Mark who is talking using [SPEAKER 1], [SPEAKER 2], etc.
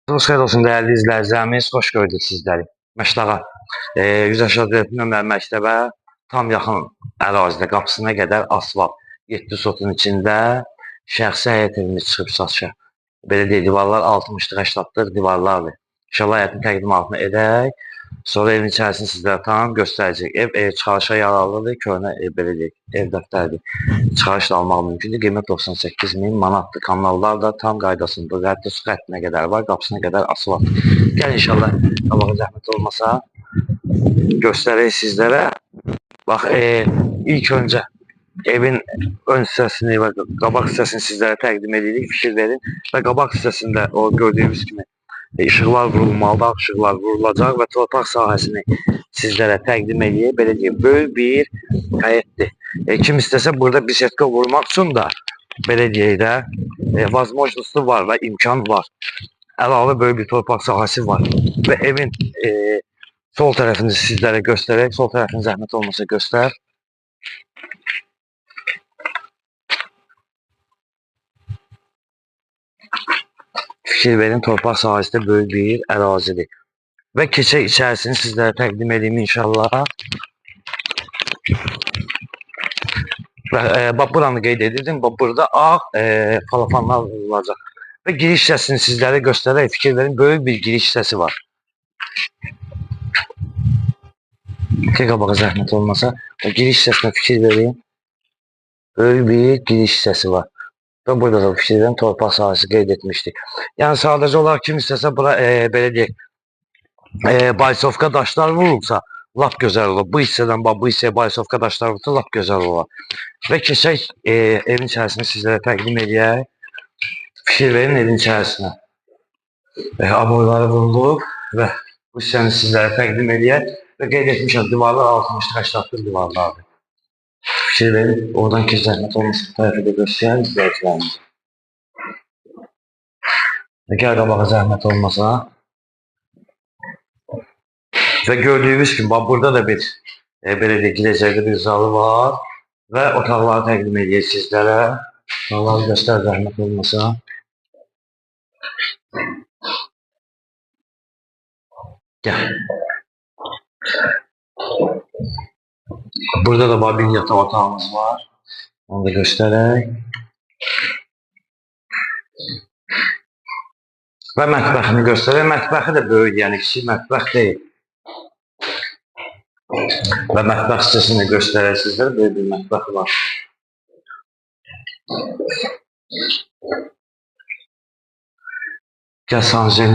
[SPEAKER 1] Xeyir olsun değerli izləyicilərimiz, xoş gördük sizləri. Məşdağa, 184 nömrəli məktəbə tam yaxın ərazidə qapısına qədər asfalt, 7 sotun içində şəxsi həyət evimiz çıxıb satışa. Belə deyil, divarlar 60-lıq, 80-lıq divarlardır. İnşallah həyətin təqdimatını edək. Sonra evin içərisini sizlərə tam göstərəcək. Ev çıxarışa yararlıdır, köhnə belə deyək, ev dəftəridir. Çıxarışla almaq mümkündür. Qiymət 98.000 manatdır. Kanallar da tam qaydasında. Hətta su xəttinə qədər var, qapısına qədər asfalt. Gəl inşallah, qabağa zəhmət olmasa göstərək sizlərə. Bax, ilk öncə evin ön hissəsini və qabaq hissəsini sizlərə təqdim edirik, fikir verin. Və qabaq hissəsində o gördüyünüz kimi işıqlar vurulmalıdır, işıqlar vurulacaq və torpaq sahəsini sizlərə təqdim edib, belə deyim, böyük bir həyətdir. Kim istəsə burada bisetka vurmaq üçün də, belə deyək də, возможности var və imkan var. Əlavə böyük bir torpaq sahəsi var və evin sol tərəfini sizlərə göstərək, sol tərəfini zəhmət olmasa göstər. Fikir verin, torpaq sahəsi də böyük bir ərazidir. Və keçək içərisini sizlərə təqdim edeyim inşallah. Və bax buranı qeyd edirdim. Bax burada ağ palafanlar vurulacaq. Və giriş hissəsini sizlərə göstərək, fikir verin, böyük bir giriş hissəsi var. Qabağa zəhmət olmasa, giriş hissəsinə fikir verin. Böyük bir giriş hissəsi var. Və burada da fikir verin, torpaq sahəsi qeyd etmişdik. Yəni sadəcə olaraq kim istəsə bura belə deyək, baysovka daşlar vurulsa lap gözəl olur. Bu hissədən bax, bu hissəyə baysovka daşlar vurulsa lap gözəl olur. Və keçək evin içərisini sizlərə təqdim edək. Fikir verin evin içərisinə. Aboyları vurulub və bu hissəni sizlərə təqdim edək. Və qeyd etmişəm, divarlar 60-80 divarlardır. Fikir verin, oradan ki zəhmət olmasın, tərəfi də göstərən izləyicilərimiz. Gəl qabağa zəhmət olmasa. Və gördüyünüz kimi, burada da bir belə deyək, girəcəkdə bir zalı var və otaqları təqdim edək sizlərə. Otaqları göstər zəhmət olmasa. Gəl. Burada da bir yataq otağımız var. Onu da göstərək. Və mətbəxini göstərək. Mətbəxi də böyük, yəni kiçik mətbəx deyil. Və mətbəx hissəsini göstərək sizlərə, böyük bir mətbəxi var. Gəl sanjel